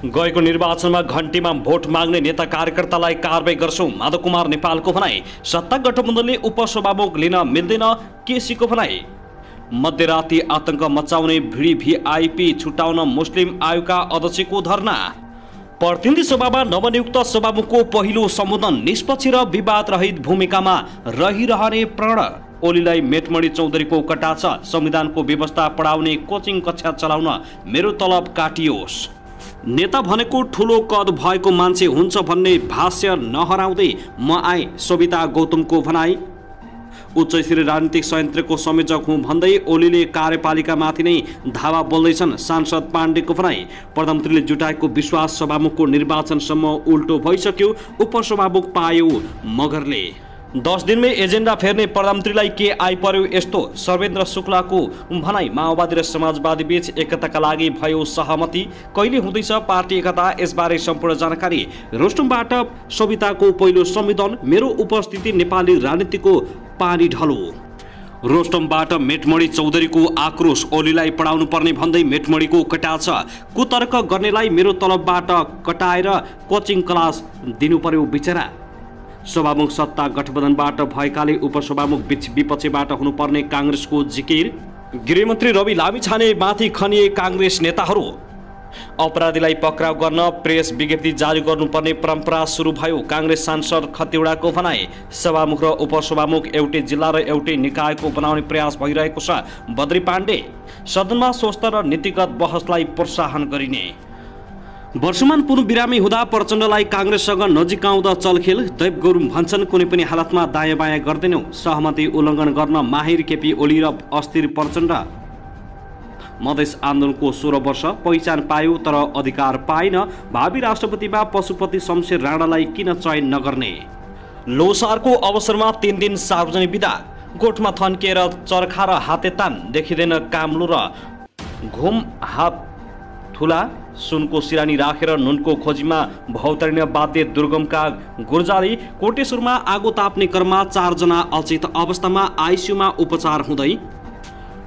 गएको निर्वाचनमा घण्टीमा भोट माग्ने नेता कार्यकर्तालाई कारबाही गर्छौं, माधव कुमार नेपालको भनाई। सत्ता गठबन्धनले उपसभामुख लिन मिल्दैन, केसीको भनाई। मध्यराती आतंक मचाउने भिआइपी छुटाउन मुस्लिम आयोगका अध्यक्षको धरना। प्रतिनिधि सभामा नवनियुक्त सभामुखको पहिलो सम्बोधन। निष्पक्ष र विवाद रहित भूमिकामा रहिरहने प्रण। ओलीलाई मेटमणि चौधरीको कटाक्ष। संविधानको व्यवस्था पढाउने कोचिङ कक्षा चलाउन मेरो तलब काटियोस्। नेता भनेको ठुलो कद भएको मान्छे हुन्छ भन्ने भाष्य नहराउँदै म आए, सविता गौतमको भनाई। उच्च स्तरीय राजनीतिक संयन्त्रको संयोजक हुँ भन्दै ओलीले कार्यपालिकामाथि नै धावा बोल्दैछन्, सांसद पाण्डेको भनाई। प्रधानमन्त्रीले जुटाएको विश्वास सभामुखको निर्वाचनसम्म उल्टो भइसक्यो, उपसभामुख पायो मगरले। 10 दिनमै एजेन्डा फेर्ने प्रधानमन्त्रीलाई के आइपर्यो यस्तो, सर्वेन्द्र शुक्लाको भनाई। माओवादी र समाजवादी बीच एकताका लागि भयो सहमति, कहिले हुँदैछ पार्टी एकता, यसबारे सम्पूर्ण जानकारी। रोस्टमबाट सविताको पहिलो संविधान। मेरो उपस्थिति नेपाली राजनीतिको पानी ढलो। रोस्टमबाट मेटमणि चौधरीको आक्रोश। ओलीलाई पढाउनु पर्ने भन्दै मेटमणिको कटाक्ष। कुतर्क गर्नेलाई मेरो तलबबाट कटाएर कोचिङ क्लास दिनु पर्यो बिचरा। सभामुख सत्ता गठबन्धनबाट भएकाले उपसभामुख विपक्षबाट हुनुपर्ने काङ्ग्रेसको जिकिर। गृहमन्त्री रवि लामिछाने माथि खनिए काङ्ग्रेस नेताहरू। अपराधीलाई पक्राउ गर्न प्रेस विज्ञप्ति जारी गर्नुपर्ने परम्परा सुरु भयो, काङ्ग्रेस सांसद खतिवडाको भनाई। सभामुख र उपसभामुख एउटै जिल्ला र एउटै निकायको बनाउने प्रयास भइरहेको छ, बद्री पाण्डे। सदनमा स्वस्थ र नीतिगत बहसलाई प्रोत्साहन गरिने। वर्षमान पुनः बिरामी हुँदा प्रचण्डलाई काङ्ग्रेससँग नजिक आउँदा चलखेल। दैव गुरुङ भन्छन्, कुनै पनि हालतमा दायाँ बायाँ गर्दैनौ। सहमति उल्लङ्घन गर्न माहिर केपी ओली र अस्थिर प्रचण्ड। मधेस आन्दोलनको 16 वर्ष पहिचान पायो तर अधिकार पाएन। भावी राष्ट्रपतिमा पशुपति शमशेर राणालाई किन चयन नगर्ने। लोसारको अवसरमा 3 दिन सार्वजनिक बिदा। गोठमा थन्किएर चर्खा र हातेतान देखिँदैन काम्लो र घुम हात ठुला। सुनको सिरानी राखेर नुनको खोजीमा भौतारिन बाध्य दुर्गमका गुर्जाली। कोटेश्वरमा आगो ताप्ने क्रममा 4 जना अचेत अवस्थामा आइसियुमा उपचार हुँदै।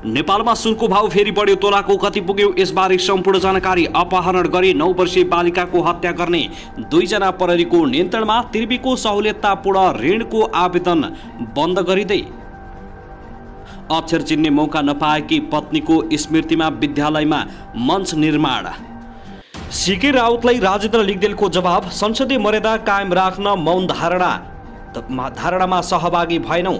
नेपालमा सुनको भाव फेरि बढ्यो, तोलाको कति पुग्यो यसबारे सम्पूर्ण जानकारी। अपहरण गरी 9 वर्षीय बालिकाको हत्या गर्ने 2 जना प्रहरीको नियन्त्रणमा। त्रिवीको सहुलियतपूर्ण ऋणको आवेदन बन्द गरिँदै। अक्षर चिन्ने मौका नपाएकी पत्नीको स्मृतिमा विद्यालयमा मञ्च निर्माण। सीके राउतलाई राजेन्द्र लिगदेलको जवाब। संसदीय मर्यादा कायम राख्न मौन धारणामा सहभागी भएनौ।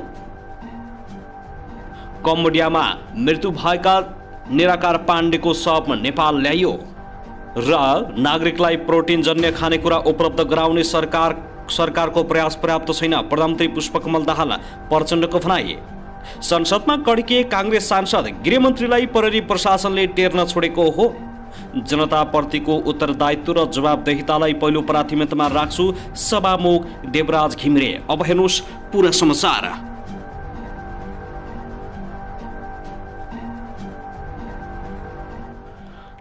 कम्बोडियामा मृत्यु भएका निराकार पाण्डेको शव नेपाल ल्याइयो। र नागरिकलाई प्रोटिन जन्य खानेकुरा उपलब्ध गराउने सरकारको प्रयास पर्याप्त छैन, प्रधानमन्त्री पुष्पकमल दाहाल प्रचण्डको भनाई। संसदमा कड्किए काङ्ग्रेस सांसद। गृहमन्त्रीलाई प्रहरी प्रशासनले टेर्न छोडेको हो। जनताप्रतिको उत्तरदायित्व र जवाबदेहितालाई पहिलो प्राथमिकतामा राख्छु, सभामुख देवराज घिमिरे। अब हेर्नुहोस् पुरा समाचार।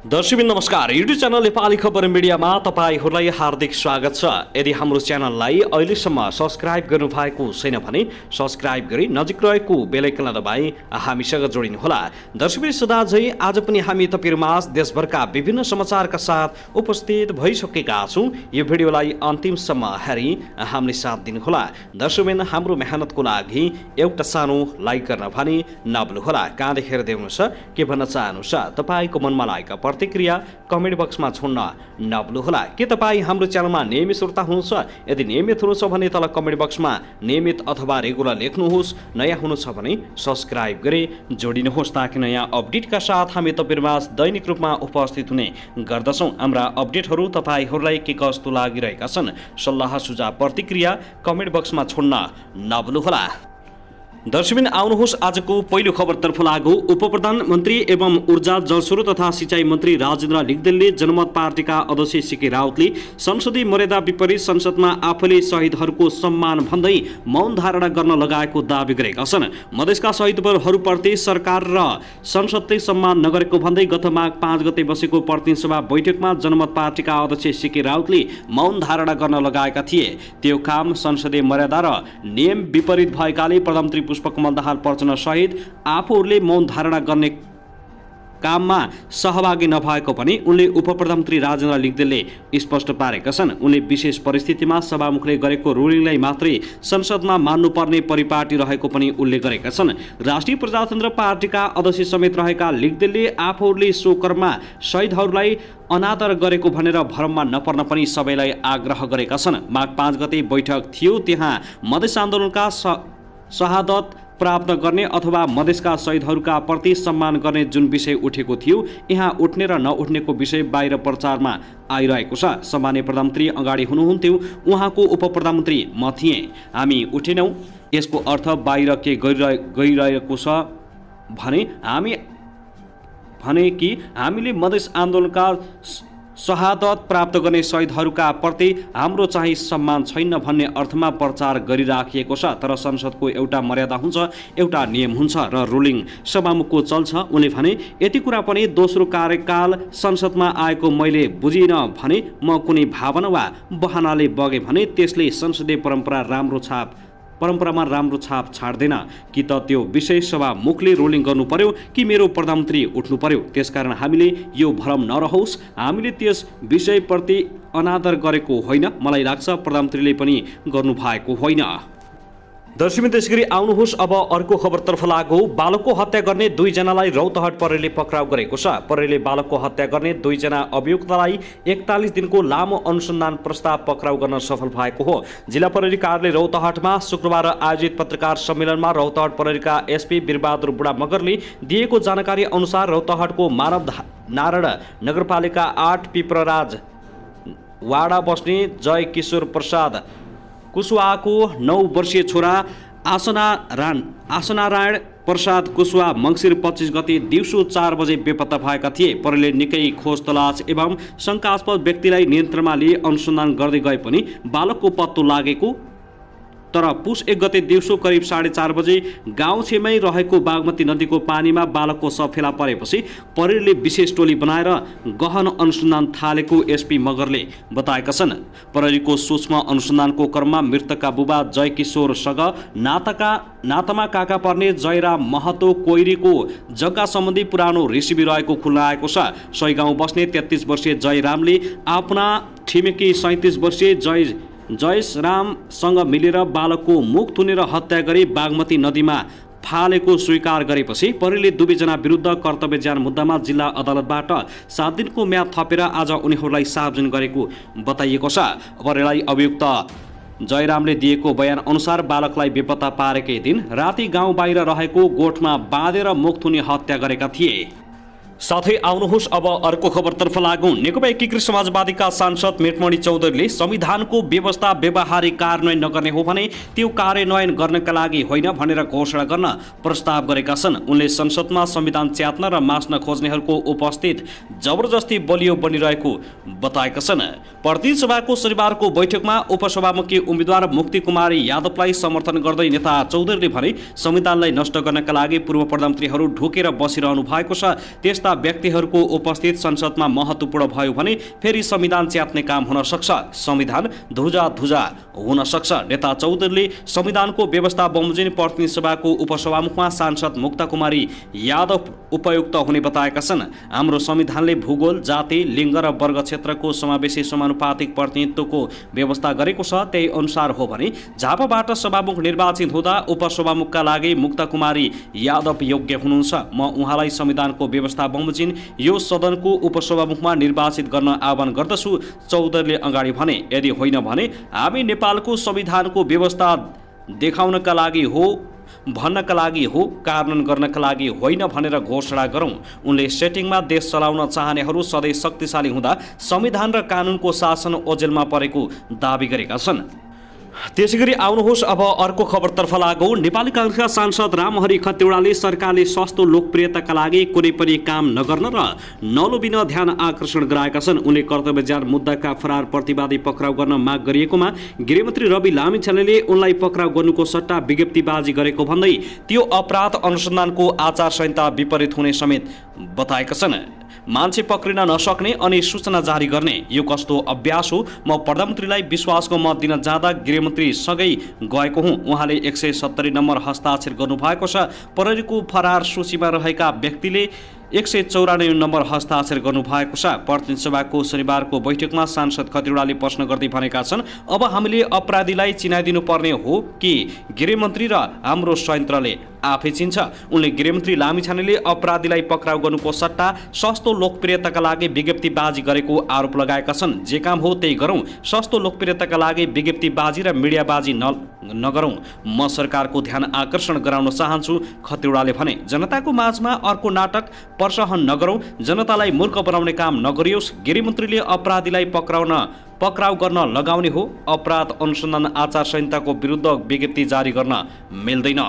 दर्शकबिन नमस्कार, युट्युब च्यानल नेपाली खबर मिडियामा तपाईहरूलाई हार्दिक स्वागत छ। यदि हाम्रो च्यानललाई अहिलेसम्म सब्स्क्राइब गर्नुभएको छैन भने सब्स्क्राइब गरी नजिक रहेको बेल आइकनलाई दबाई हामीसँग जोडिनुहोला। दर्शकबिन सदाझै आज पनि हामी तपाईहरुमाझ देशभरका विभिन्न समाचारका साथ उपस्थित भइसकेका छौं। यो भिडियोलाई अन्तिमसम्म हेरी हामीले साथ दिनुहोला। दर्शकबिन हाम्रो मेहनतको लागि एउटा सानो लाइक गर्न भने नभुल्नुहोला। कहाँ देखेर देख्नुहुन्छ, के भन्न चाहनुहुन्छ, तपाईको मनमा लागेका प्रतिक्रिया कमेन्ट बक्समा छोड्न नभुल्नुहोला। के तपाईँ हाम्रो च्यानलमा नियमित श्रोता हुनुहुन्छ? यदि नियमित हुनुहुन्छ भने तल कमेन्ट बक्समा नियमित अथवा रेगुलर लेख्नुहोस्। नयाँ हुनुहुन्छ भने सब्स्क्राइब गरी जोडिनुहोस् ताकि नयाँ अपडेटका साथ हामी तपाईहरुमाझ दैनिक रूपमा उपस्थित हुने गर्दछौँ। हाम्रा अपडेटहरू तपाईहरूलाई के कस्तो लागिरहेका छन्, सल्लाह सुझाव प्रतिक्रिया कमेन्ट बक्समा छोड्न नभुल्नुहोला। दर्शकबिन आउनुहोस् आजको पहिलो खबरतर्फ लागौ। उपप्रधानमन्त्री एवं ऊर्जा जलस्रोत तथा सिंचाई मन्त्री राजेन्द्र लिगदेलले जनमत पार्टीका अध्यक्ष सीके राउतले संसदीय मर्यादा विपरीत संसदमा आफूले शहीदहरूको सम्मान भन्दै मौन धारणा गर्न लगाएको दावी गरेका छन्। मधेसका शहीदहरूप्रति सरकार र संसदले सम्मान नगरेको भन्दै गत माघ 5 गते बसेको प्रतिनिधि सभा बैठकमा जनमत पार्टीका अध्यक्ष सीके राउतले मौन धारणा गर्न लगाएका थिए। त्यो काम संसदीय मर्यादा र नियम विपरीत भएकाले प्रधानमन्त्री पुष्पकमल दाहाल प्रचण्ड सहित आफूहरूले मौन धारणा गर्ने काममा सहभागी नभएको पनि उनले उपप्रधानमन्त्री राजेन्द्र लिङ्गदेनले स्पष्ट पारेका छन्। उनले विशेष परिस्थितिमा सभामुखले गरेको रुलिङलाई मात्रै संसदमा मान्नुपर्ने परिपाटी रहेको पनि उल्लेख गरेका छन्। राष्ट्रिय प्रजातन्त्र पार्टीका अध्यक्ष समेत रहेका लिङ्गदेनले आफूहरूले सो कर्ममा शहीदहरूलाई अनादर गरेको भनेर भ्रममा नपर्न पनि सबैलाई आग्रह गरेका छन्। माघ 5 गते बैठक थियो, त्यहाँ मधेस आन्दोलनका शहादत प्राप्त गर्ने अथवा मधेसका शहीदहरूका प्रति सम्मान गर्ने जुन विषय उठेको थियो, यहाँ उठ्ने र नउठ्नेको विषय बाहिर प्रचारमा आइरहेको छ। सम्माननीय प्रधानमन्त्री अगाडि हुनुहुन्थ्यो, उहाँको उपप्रधानमन्त्री म थिएँ, हामी उठेनौँ। यसको अर्थ बाहिर के गइरहेको छ भने कि हामीले मधेस आन्दोलनका शहादत प्राप्त गर्ने शहीदहरूका प्रति हाम्रो चाहिँ सम्मान छैन भन्ने अर्थमा प्रचार गरिराखिएको छ। तर संसदको एउटा मर्यादा हुन्छ, एउटा नियम हुन्छ र रुलिङ सभामुखको चल्छ। उनले भने यति कुरा पनि दोस्रो कार्यकाल संसदमा आएको मैले बुझिनँ भने म कुनै भावना वा बहानाले बगे भने त्यसले संसदीय परम्परामा राम्रो छाप छाड्दैन। कि त त्यो विषय सभामुखले रुलिङ गर्नु पर्यो कि मेरो प्रधानमन्त्री उठ्नु पर्यो। त्यसकारण हामीले यो भ्रम नरहोस्, हामीले त्यस विषयप्रति अनादर गरेको होइन। मलाई लाग्छ प्रधानमन्त्रीले पनि गर्नु भएको होइन। दर्शकवृन्द, त्यसगरी आउनुहोस् अब अर्को खबरतर्फ लागौ। बालकको हत्या गर्ने 2 जनालाई रौतहट प्रहरीले पक्राउ गरेको छ। प्रहरीले बालकको हत्या गर्ने 2 जना अभियुक्तलाई 41 दिनको लामो अनुसन्धान प्रस्ताव पक्राउ गर्न सफल भएको हो। जिल्ला प्रहरी कार्यालय रौतहटमा शुक्रबार आयोजित पत्रकार सम्मेलनमा रौतहट प्रहरीका एसपी वीरबहादुर बुढा मगरले दिएको जानकारी अनुसार रौतहटको मानव नारायण नगरपालिका 8 पिपरराज वाडा बस्ने जय किशोर प्रसाद कुशवाहाको 9 वर्षीय छोरा आसनारायण प्रसाद कुशवाहा मङ्सिर 25 गते दिउँसो 4 बजे बेपत्ता भएका थिए। प्रहरीले निकै खोज तलास एवं शङ्कास्पद व्यक्तिलाई नियन्त्रणमा लिए अनुसन्धान गर्दै गए पनि बालकको पत्तो लागेको। तर पुस 1 गते दिउँसो करिब 4:30 बजे गाउँ छेउमै रहेको बागमती नदीको पानीमा बालकको शव फेला परेपछि प्रहरीले विशेष टोली बनाएर गहन अनुसन्धान थालेको एसपी मगरले बताएका छन्। प्रहरीको सूक्ष्म अनुसन्धानको क्रममा मृतकका बुबा जयकिशोरसँग नातामा काका पर्ने जयराम महतो कोइरीको जग्गा सम्बन्धी पुरानो रेसिपी रहेको खुल्ला आएको छ। सोही गाउँ बस्ने 33 वर्षीय जयरामले आफ्ना छिमेकी 37 वर्षीय जयसरामसँग मिलेर बालकको मुख थुनेर हत्या गरी बागमती नदीमा फालेको स्वीकार गरेपछि प्रहरीले 2 जना विरुद्ध कर्तव्यज्यान मुद्दामा जिल्ला अदालतबाट 7 दिनको म्याद थपेर आज उनीहरूलाई सार्वजनिक गरेको बताइएको छ। प्रहरीलाई अभियुक्त जयरामले दिएको बयान अनुसार बालकलाई बेपत्ता पारेकै दिन राति गाउँ बाहिर रहेको गोठमा बाँधेर मुख थुनी हत्या गरेका थिए। साथै आउनुहोस् अब अर्को खबरतर्फ लागौँ। नेकपा एकीकृत समाजवादीका सांसद मेटमणि चौधरीले संविधानको व्यवस्था व्यवहारिक कार्यान्वयन नगर्ने हो भने त्यो कार्यान्वयन गर्नका लागि होइन भनेर घोषणा गर्न प्रस्ताव गरेका छन्। उनले संसदमा संविधान च्यात्न र मास्न खोज्नेहरूको उपस्थित जबरजस्ती बलियो बनिरहेको बताएका छन्। प्रतिनिधि सभाको शनिबारको बैठकमा उपसभामुखी उम्मेद्वार मुक्ति कुमारी यादवलाई समर्थन गर्दै नेता चौधरीले भने संविधानलाई नष्ट गर्नका लागि पूर्व प्रधानमन्त्रीहरू ढोकेर बसिरहनु भएको छ। त्यस्ता व्यक्तिहरूको उपस्थित संसदमा महत्त्वपूर्ण भयो भने फेरि संविधान च्यात्ने काम हुन सक्छ, संविधान धुजा हुन सक्छ। नेता चौधरीले संविधानको व्यवस्था बमोजिम प्रतिनिधि सभाको उपसभामुखमा सांसद मुक्ता कुमारी यादव उपयुक्त हुने बताएका छन्। हाम्रो संविधानले भूगोल, जाति, लिङ्ग र वर्ग क्षेत्रको समावेशी समानुपातिक प्रतिनिधित्वको व्यवस्था गरेको छ। त्यही अनुसार हो भने झापाबाट सभामुख निर्वाचित हुँदा उपसभामुखका लागि मुक्ता कुमारी यादव योग्य हुनुहुन्छ। म उहाँलाई संविधानको व्यवस्था बमोजिम यो सदनको उपसभामुखमा निर्वाचित गर्न आह्वान गर्दछु, चौधरीले अगाडि भने। यदि होइन भने हामी नेपालको संविधानको व्यवस्था देखाउनका लागि हो, भन्नका लागि हो, कार्यान्वयन गर्नका लागि होइन भनेर घोषणा गरौँ। उनले सेटिङमा देश चलाउन चाहनेहरू सधैँ शक्तिशाली हुँदा संविधान र कानुनको शासन ओझेलमा परेको दावी गरेका छन्। त्यसैगरी आउनुहोस् अब अर्को खबरतर्फ लागौँ। नेपाली काङ्ग्रेसका सांसद रामहरि खतिवडाले सरकारले सस्तो लोकप्रियताका लागि कुनै पनि काम नगर्न र नलोबिन ध्यान आकर्षण गराएका छन्। उनले कर्तव्यज्यान मुद्दाका फरार प्रतिवादी पक्राउ गर्न माग गरिएकोमा गृहमन्त्री रवि लामिछानेले उनलाई पक्राउ गर्नुको सट्टा विज्ञप्तिबाजी गरेको भन्दै त्यो अपराध अनुसन्धानको आचार संहिता विपरीत हुने समेत बताएका छन्। मान्छे पक्रिन नसक्ने अनि सूचना जारी गर्ने यो कस्तो अभ्यास हो? म प्रधानमन्त्रीलाई विश्वासको मत दिन जाँदा गृहमन्त्रीसँगै गएको हुँ। उहाँले 170 नम्बर हस्ताक्षर गर्नुभएको छ। प्रहरीको फरार सूचीमा रहेका व्यक्तिले 194 नम्बर हस्ताक्षर गर्नुभएको छ। प्रतिनिधि सभाको शनिबारको बैठकमा सांसद खतिवड़ाले प्रश्न गर्दै भनेका छन्, अब हामीले अपराधीलाई चिनाइदिनु पर्ने हो कि गृहमन्त्री र हाम्रो संयन्त्रले आफै चिन्छ। उनले गृहमन्त्री लामिछानेले अपराधीलाई पक्राउ गर्नुको सट्टा सस्तो लोकप्रियताका लागि विज्ञप्तिबाजी गरेको आरोप लगाएका छन्। जे काम हो त्यही गरौँ, सस्तो लोकप्रियताका लागि विज्ञप्तिबाजी र मिडियाबाजी नगरौँ। म सरकारको ध्यान आकर्षण गराउन चाहन्छु, खतिवड़ाले भने। जनताको माझमा अर्को नाटक प्रसहन नगरौँ, जनतालाई मूर्ख बनाउने काम नगरियोस्। गृहमन्त्रीले अपराधीलाई पक्राउ गर्न लगाउने हो। अपराध अनुसन्धान आचार संहिताको विरुद्ध विज्ञप्ति जारी गर्न मिल्दैन।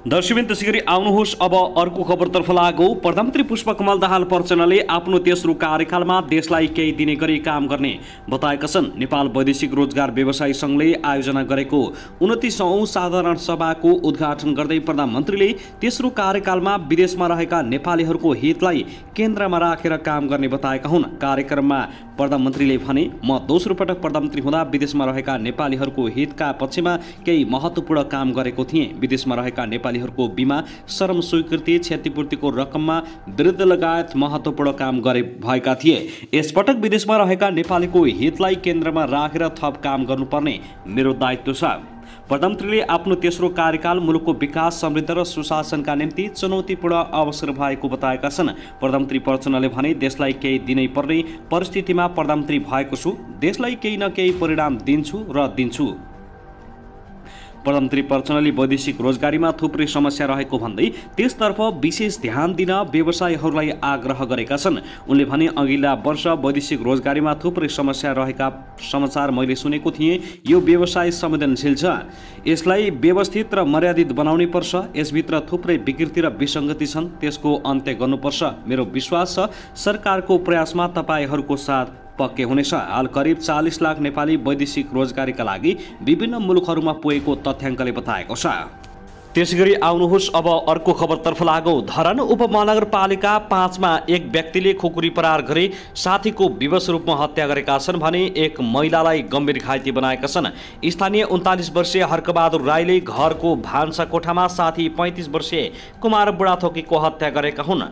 दर्शकबिन त्यसै गरी आउनुहोस् अब अर्को खबरतर्फ लागौँ। प्रधानमन्त्री पुष्पकमल दाहाल प्रचण्डले आफ्नो तेस्रो कार्यकालमा देशलाई केही दिने गरी काम गर्ने बताएका छन्। नेपाल वैदेशिक रोजगार व्यवसायी सङ्घले आयोजना गरेको 29औं साधारण सभाको उद्घाटन गर्दै प्रधानमन्त्रीले तेस्रो कार्यकालमा विदेशमा रहेका नेपालीहरूको हितलाई केन्द्रमा राखेर काम गर्ने बताएका हुन्। कार्यक्रममा प्रधानमन्त्रीले भने, म दोस्रो पटक प्रधानमन्त्री हुँदा विदेशमा रहेका नेपालीहरूको हितका पक्षमा केही महत्त्वपूर्ण काम गरेको थिएँ। विदेशमा रहेका नेपालीहरूको बिमा, श्रम स्वीकृति, क्षतिपूर्तिको रकममा वृद्धि लगायत महत्त्वपूर्ण काम भएका थिए। यसपटक विदेशमा रहेका नेपालीको हितलाई केन्द्रमा राखेर थप काम गर्नुपर्ने मेरो दायित्व छ। प्रधानमन्त्रीले आफ्नो तेस्रो कार्यकाल मुलुकको विकास, समृद्ध र सुशासनका निम्ति चुनौतीपूर्ण अवसर भएको बताएका छन्। प्रधानमन्त्री प्रचण्डले भने, देशलाई केही दिनै पर्ने परिस्थितिमा प्रधानमन्त्री भएको छु। देशलाई केही न केही परिणाम दिन्छु र दिन्छु। प्रधानमन्त्री प्रचण्डले वैदेशिक रोजगारीमा थुप्रै समस्या रहेको भन्दै त्यसतर्फ विशेष ध्यान दिन व्यवसायीहरूलाई आग्रह गरेका छन्। उनले भने, अघिल्ला वर्ष वैदेशिक रोजगारीमा थुप्रै समस्या रहेका समाचार मैले सुनेको थिएँ। यो व्यवसाय संवेदनशील छ, यसलाई व्यवस्थित र मर्यादित बनाउनै पर्छ। यसभित्र थुप्रै विकृति र विसङ्गति छन्, त्यसको अन्त्य गर्नुपर्छ। मेरो विश्वास छ सरकारको प्रयासमा तपाईँहरूको साथ पक्कै हुनेछ। हाल करिब 40 लाख नेपाली वैदेशिक रोजगारीका लागि विभिन्न मुलुकहरूमा पुगेको तथ्याङ्कले बताएको छ। त्यसैगरी आउनुहोस् अब अर्को खबरतर्फ लागौँ। धरान उपमहानगरपालिका 5 मा एक व्यक्तिले खुकुरी प्रहार गरी साथीको विवश रूपमा हत्या गरेका छन् भने एक महिलालाई गम्भीर घाइते बनाएका छन्। स्थानीय 39 वर्षीय हर्कबहादुर राईले घरको भान्सा कोठामा साथी 35 वर्षीय कुमार बुढाथोकीको हत्या गरेका हुन्।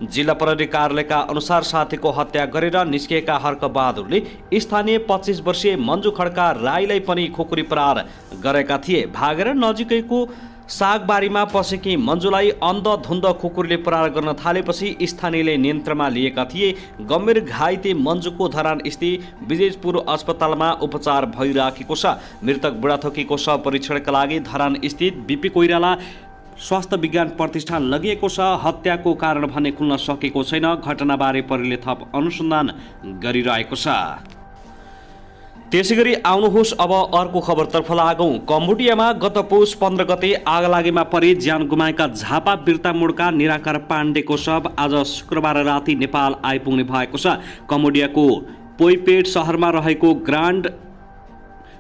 जिल्ला प्रहरी कार्यालयका अनुसार साथीको हत्या गरेर निस्किएका हर्कबहादुरले स्थानीय 25 वर्षीय मन्जु खड्का राईलाई पनि खुकुरी प्रहार गरेका थिए। भागेर नजिकैको सागबारीमा पसेकी मन्जुलाई अन्धधुन्ध खुकुरीले प्रहार गर्न थालेपछि स्थानीयले नियन्त्रणमा लिएका थिए। गम्भीर घाइते मन्जुको धरान स्थित विजयपुर अस्पतालमा उपचार भइराखेको छ। मृतक बुढाथोकीको शव परीक्षणका लागि धरान स्थित बीपी कोइराला स्वास्थ्य विज्ञान प्रतिष्ठान लगिएको छ। हत्याको कारण भने खुल्न सकेको छैन। घटनाबारे प्रहरीले थप अनुसन्धान गरिरहेको छ। त्यसैगरी आउनुहोस् अब अर्को खबरतर्फ लागौँ। कम्बोडियामा गत पुस 15 गते आगलागीमा परि ज्यान गुमाएका झापा बिर्तामोडका निराकार पाण्डेको शव आज शुक्रबार राति नेपाल आइपुग्ने भएको छ। कम्बोडियाको पोइपेट शहरमा रहेको ग्रान्ड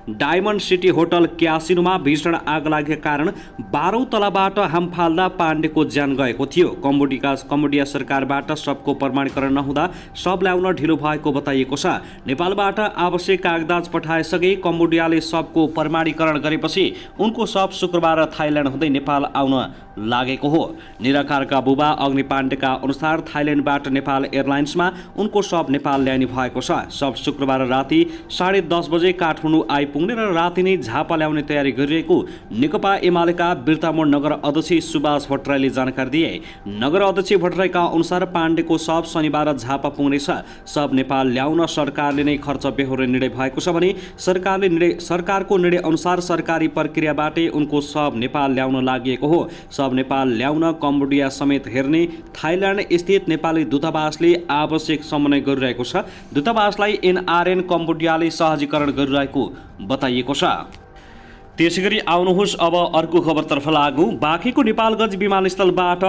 डायमन्ड सिटी होटल क्यासिनोमा भीषण आग लागेका कारण 12औं तलाबाट हाम फाल्दा पाण्डेको ज्यान गएको थियो। कम्बोडिया सरकारबाट शवको प्रमाणीकरण नहुँदा शव ल्याउन ढिलो भएको बताइएको छ। नेपालबाट आवश्यक कागजात पठाएसँगै कम्बोडियाले शवको प्रमाणीकरण गरेपछि उनको शव शुक्रबार थाइल्यान्ड हुँदै नेपाल आउन लागेको हो। निराकारका बुबा अग्नि पाण्डेका अनुसार थाइल्यान्डबाट नेपाल एयरलाइन्समा उनको शव नेपाल ल्याइने भएको छ। शव शुक्रबार राति 10:30 बजे काठमाडौँ आइपुग्ने र राति नै झापा ल्याउने तयारी गरिरहेको नेकपा एमालेका बिर्तामोड नगर अध्यक्ष सुभाष भट्टराईले जानकारी दिए। नगर अध्यक्ष भट्टराईका अनुसार पाण्डेको शव शनिबार झापा पुग्नेछ। शव नेपाल ल्याउन सरकारले नै खर्च बेहोर्ने निर्णय भएको छ भने सरकारको निर्णय अनुसार सरकारी प्रक्रियाबाटै उनको शव नेपाल ल्याउन लागि हो। शव नेपाल ल्याउन कम्बोडिया समेत हेर्ने थाइल्यान्ड स्थित नेपाली दूतावासले आवश्यक समन्वय गरिरहेको छ। दूतावासलाई एनआरएन कम्बोडियाले सहजीकरण गरिरहेको बताइएको छ। त्यसैगरी आउनुहोस् अब अर्को खबरतर्फ लागौँ। बाँकेको नेपालगञ्ज विमानस्थलबाट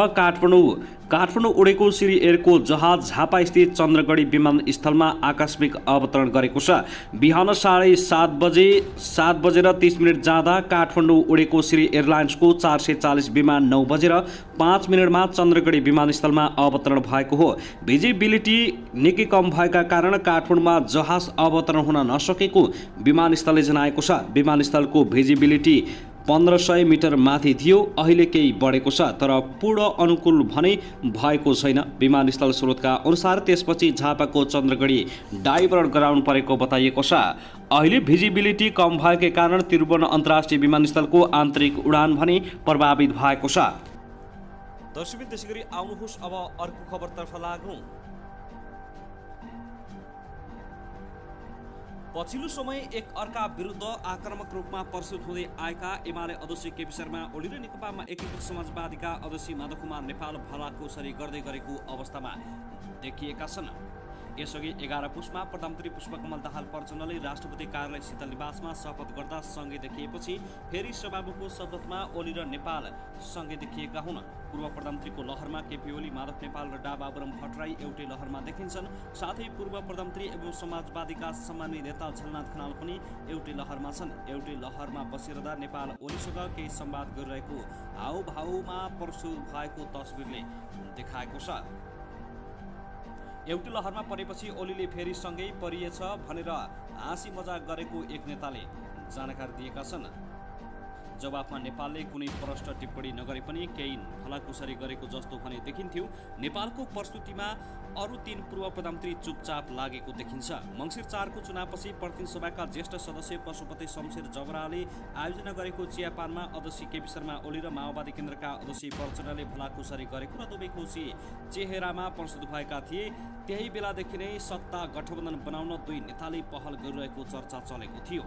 काठमाडौँ उडेको श्री एयरको जहाज झापा स्थित चन्द्रगढी विमानस्थलमा आकस्मिक अवतरण गरेको छ। बिहान 7:30 जाँदा काठमाडौँ उडेको श्री एयरलाइन्सको 440 विमान 9:05 चन्द्रगढी विमानस्थलमा अवतरण भएको हो। भिजिबिलिटी निकै कम भएका कारण काठमाडौँमा जहाज अवतरण हुन नसकेको विमानस्थलले जनाएको छ। विमानस्थलको भिजिबिलिटी 1500 मिटर माथि थियो। अहिले केही बढेको छ, तर पूर्ण अनुकूल भने भएको छैन। विमानस्थल स्रोतका अनुसार त्यसपछि झापाको चन्द्रगढी डाइभर्ट गराउनु परेको बताइएको छ। अहिले भिजिबिलिटी कम भएकै कारण त्रिभुवन अन्तर्राष्ट्रिय विमानस्थलको आन्तरिक उडान भने प्रभावित भएको छ। दर्शकबिन त्यसैगरी आउनुहोस् अब अर्को खबरतर्फ लागौँ। पछिल्लो समय एक अर्का विरुद्ध आक्रामक रूपमा प्रस्तुत हुँदै आएका एमाले अध्यक्ष केपी शर्मा ओली र नेकपा एकीकृत समाजवादीका अध्यक्ष माधव कुमार नेपाल भलाकुसारी गर्दै गरेको अवस्थामा देखिएका छन्। यसअघि 11 पुसमा प्रधानमन्त्री पुष्पकमल दाहाल प्रचण्डले राष्ट्रपति कार्यालय शीतल निवासमा शपथ गर्दा सँगै देखिएपछि फेरि सभामुखको शपथमा ओली र नेपाल सँगै देखिएका हुन्। पूर्व प्रधानमन्त्रीको लहरमा केपी ओली, माधव नेपाल र डा बाबुराम भट्टराई एउटै लहरमा देखिन्छन्। साथै पूर्व प्रधानमन्त्री एवं समाजवादीका सम्मानित नेता झलनाथ खनाल पनि एउटै लहरमा छन्। एउटै लहरमा बसिरहँदा नेपाल ओलीसँग केही संवाद गरिरहेको हाउभाउमा प्रस्तुत भएको तस्बिरले देखाएको छ। एउटै लहरमा परेपछि ओलीले फेरि सँगै परिएछ भनेर हाँसी मजाक गरेको एक नेताले जानकारी दिएका छन्। जवाफमा नेपालले कुनै प्रष्ट टिप्पणी नगरे पनि केही भलाकुसारी गरेको जस्तो भने देखिन्थ्यो। नेपालको प्रस्तुतिमा अरू 3 पूर्व प्रधानमन्त्री चुपचाप लागेको देखिन्छ। मङ्सिर 4 को चुनावपछि प्रतिनिधि सभाका ज्येष्ठ सदस्य पशुपति शमशेर जबराले आयोजना गरेको चियापानमा अध्यक्ष केपी शर्मा ओली र माओवादी केन्द्रका अध्यक्ष प्रचण्डले भलाकुसारी गरेको र दुवैको चेहरामा प्रस्तुत भएका थिए। त्यही बेलादेखि नै सत्ता गठबन्धन बनाउन दुई नेताले पहल गरिरहेको चर्चा चलेको थियो।